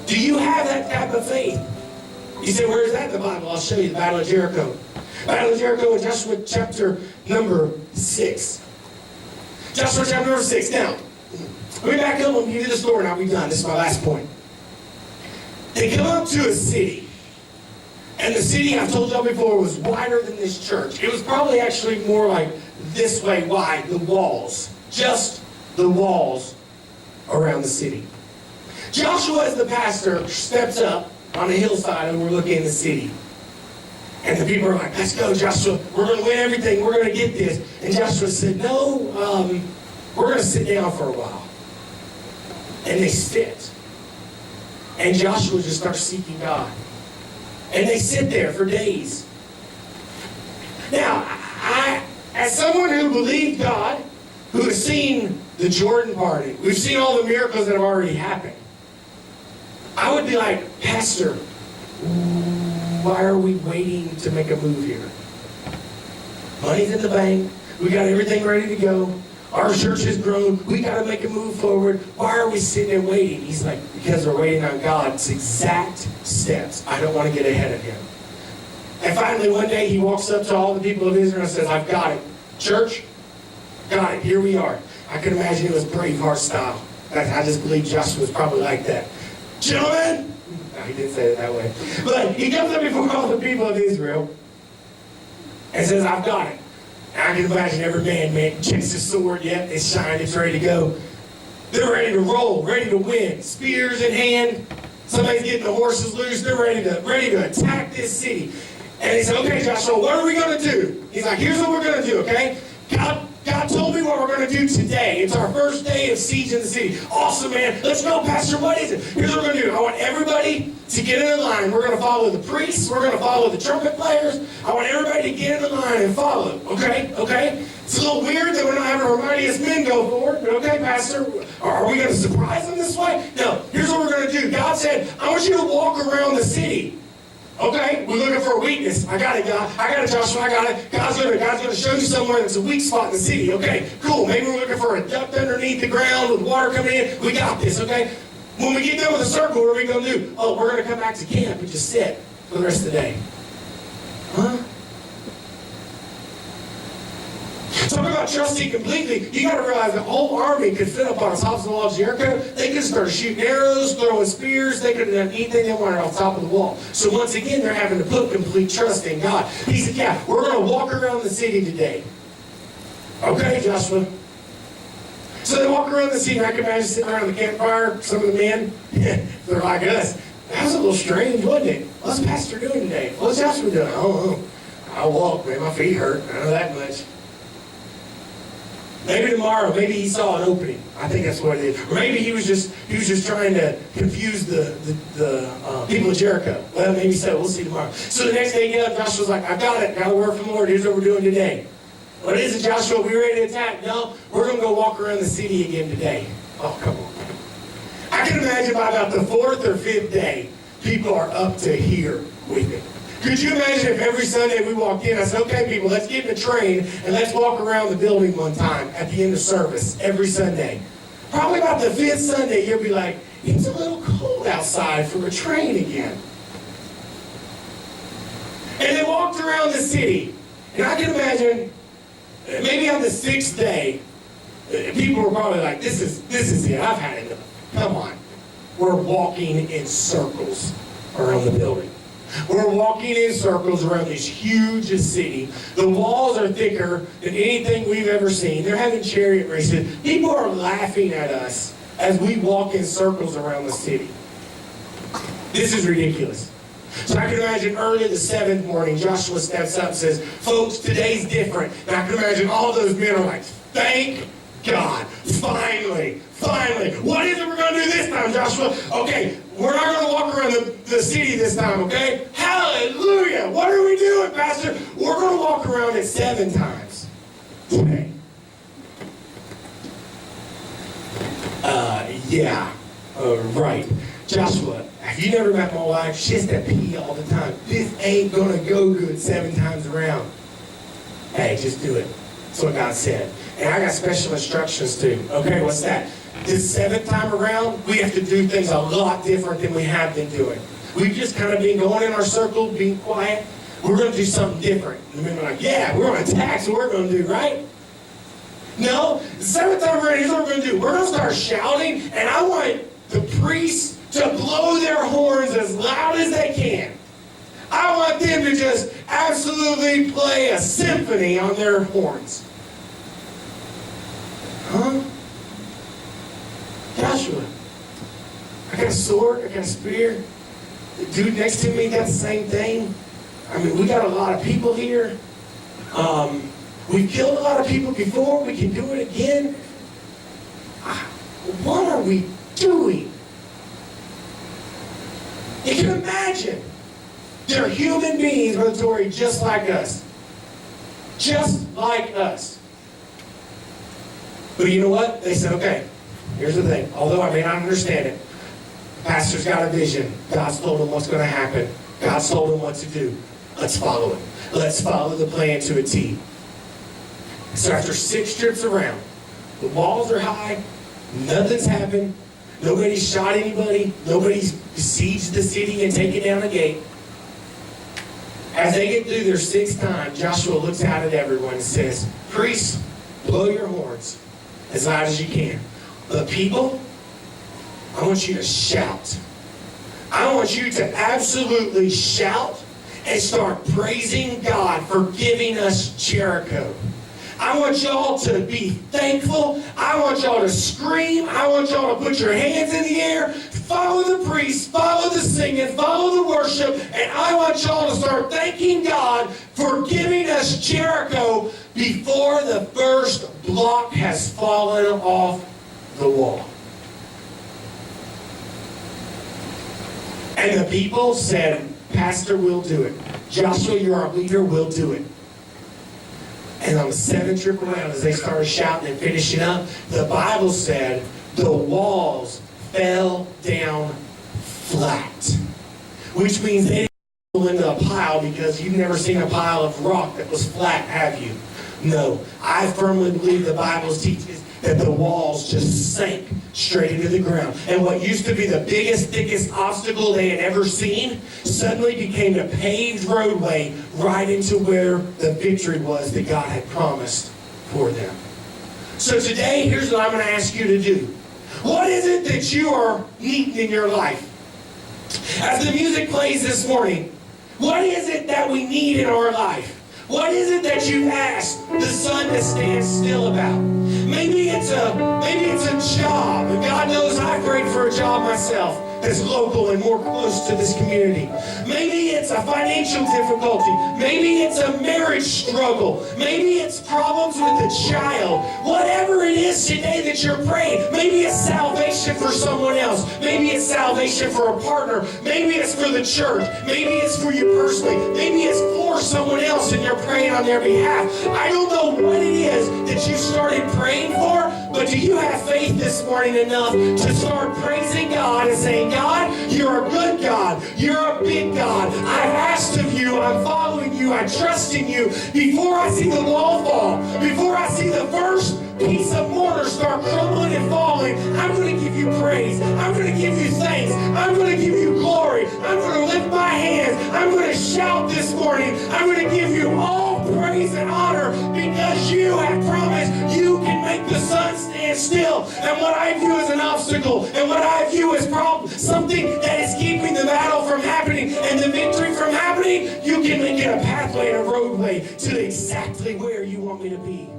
Do you have that type of faith? You say, where is that in the Bible? I'll show you the Battle of Jericho. Battle of Jericho in Joshua chapter number 6. Joshua chapter number 6. Now, let me back up and give you the story and I'll be done. This is my last point. They come up to a city. And the city, I've told y'all before, was wider than this church. It was probably actually more like this way wide, the walls. Just the walls around the city. Joshua, as the pastor, steps up on a hillside overlooking the city. And the people are like, let's go, Joshua. We're going to win everything. We're going to get this. And Joshua said, no, we're going to sit down for a while. And they sit. And Joshua just starts seeking God. And they sit there for days. Now, as someone who believed God, who has seen the Jordan parting, we've seen all the miracles that have already happened, I would be like, Pastor, why are we waiting to make a move here? Money's in the bank. We got everything ready to go. Our church has grown. We got to make a move forward. Why are we sitting there waiting? He's like, because we're waiting on God's exact steps. I don't want to get ahead of him. And finally, one day, he walks up to all the people of Israel and says, I've got it. Church, got it. Here we are. I can imagine it was Braveheart style. I just believe Joshua was probably like that. Gentlemen, no, he didn't say it that way. But he comes up before all the people of Israel and says, I've got it. And I can imagine every man checks his sword, yep, it's shined, it's ready to go. They're ready to roll, ready to win. Spears in hand. Somebody's getting the horses loose. They're ready to attack this city. And he said, okay, Joshua, what are we going to do? He's like, here's what we're going to do, okay? God told me what we're going to do today. It's our first day of siege in the city. Awesome, man. Let's go, Pastor. What is it? Here's what we're going to do. I want everybody to get in a line. We're going to follow the priests. We're going to follow the trumpet players. I want everybody to get in a line and follow. Okay? Okay? It's a little weird that we're not having our mightiest men go forward. But okay, Pastor. Are we going to surprise them this way? No. Here's what we're going to do. God said, I want you to walk around the city. Okay, we're looking for a weakness. I got it, God. I got it, Joshua. I got it. God's gonna show you somewhere that's a weak spot in the city. Okay, cool. Maybe we're looking for a duct underneath the ground with water coming in. We got this, okay? When we get done with the circle, what are we gonna do? Oh, we're gonna come back to camp and just sit for the rest of the day. Huh? Talking about trusting completely, you got to realize the whole army could fit up on the tops of the wall of Jericho. They could start shooting arrows, throwing spears. They could have done anything they wanted off the top of the wall. So once again, they're having to put complete trust in God. He said, yeah, we're going to walk around the city today. Okay, Joshua. So they walk around the city. I can imagine sitting around the campfire, some of the men, they're like us. That was a little strange, wasn't it? What's the pastor doing today? What's Joshua doing? Oh, I walk, man. My feet hurt. I know that much. Maybe tomorrow, maybe he saw an opening. I think that's what it is. Or maybe he was just trying to confuse the people of Jericho. Well, maybe so. We'll see tomorrow. So the next day, Joshua's like, I've got it. Got a word from the Lord. Here's what we're doing today. What is it, Joshua? We ready to attack? No, we're going to go walk around the city again today. Oh, come on. I can imagine by about the 4th or 5th day, people are up to here with it. Could you imagine if every Sunday we walked in, I said, okay, people, let's get in the train and let's walk around the building one time at the end of service every Sunday. Probably about the 5th Sunday, you'll be like, it's a little cold outside for a train again. And they walked around the city. And I can imagine, maybe on the 6th day, people were probably like, this is it. I've had enough. Come on. We're walking in circles around the building. We're walking in circles around this huge city. The walls are thicker than anything we've ever seen. They're having chariot races. People are laughing at us as we walk in circles around the city. This is ridiculous. So I can imagine early the 7th morning, Joshua steps up and says, folks, today's different. And I can imagine all those men are like, thank God, finally. What is it we're going to do this time, Joshua? Okay, we're not going to walk around the city this time, okay? Hallelujah! What are we doing, Pastor? We're going to walk around it 7 times today. Right. Joshua, have you never met my wife? She has to pee all the time. This ain't going to go good 7 times around. Hey, just do it. That's what God said. And I got special instructions too. Okay, what's that? This seventh time around, we have to do things a lot different than we have been doing. We've just kind of been going in our circle, being quiet. We're going to do something different. And then we're like, yeah, we're going to attack, so we're going to do, right? No, the seventh time around, here's what we're going to do. We're going to start shouting, and I want the priests to blow their horns as loud as they can. I want them to just absolutely play a symphony on their horns. Huh? Joshua, I got a sword, I got a spear. The dude next to me got the same thing. I mean, we got a lot of people here. We've killed a lot of people before. We can do it again. What are we doing? You can imagine. They're human beings, Brother Tory, just like us. Just like us. But you know what? They said, okay, here's the thing. Although I may not understand it, the pastor's got a vision. God's told him what's going to happen. God's told him what to do. Let's follow it. Let's follow the plan to a T. So after 6 trips around, the walls are high, nothing's happened, nobody's shot anybody, nobody's besieged the city and taken down the gate. As they get through their 6th time, Joshua looks out at everyone and says, priests, blow your horns as loud as you can. But people, I want you to shout. I want you to absolutely shout and start praising God for giving us Jericho. I want y'all to be thankful. I want y'all to scream. I want y'all to put your hands in the air. Follow the priests, follow the singing, follow the worship, and I want y'all to start thanking God for giving us Jericho before the first block has fallen off the wall. And the people said, Pastor, we'll do it. Joshua, you're our leader, we'll do it. And on the 7th trip around, as they started shouting and finishing up, the Bible said the walls fell down flat. Which means they didn't fall into a pile, because you've never seen a pile of rock that was flat, have you? No. I firmly believe the Bible teaches that the walls just sank straight into the ground. And what used to be the biggest, thickest obstacle they had ever seen suddenly became a paved roadway right into where the victory was that God had promised for them. So today, here's what I'm going to ask you to do. What is it that you are needing in your life? As the music plays this morning, what is it that we need in our life? What is it that you asked the sun to stand still about? Maybe it's a job. And God knows I prayed for a job myself that's local and more close to this community. Maybe it's a financial difficulty. Maybe it's a marriage struggle. Maybe it's problems with a child. Whatever it is today that you're praying, maybe it's salvation for someone else. Maybe it's salvation for a partner. Maybe it's for the church. Maybe it's for you personally. Maybe it's for someone else and you're praying on their behalf. I don't know what it is that you started praying for, but do you have faith this morning enough to start praising God and saying, God, you're a good God. You're a big God. I've asked of you. I'm following you. I trust in you. Before I see the wall fall, before I see the first piece of mortar start crumbling and falling, I'm going to give you praise. I'm going to give you thanks. I'm going to give you glory. I'm going to lift my hands. I'm going to shout this morning. I'm going to give you all praise and honor because you have promised you can make the sun stand still. And what I view as an obstacle and what I view as something that is keeping the battle from happening and the victory from happening, you can make it a pathway and a roadway to exactly where you want me to be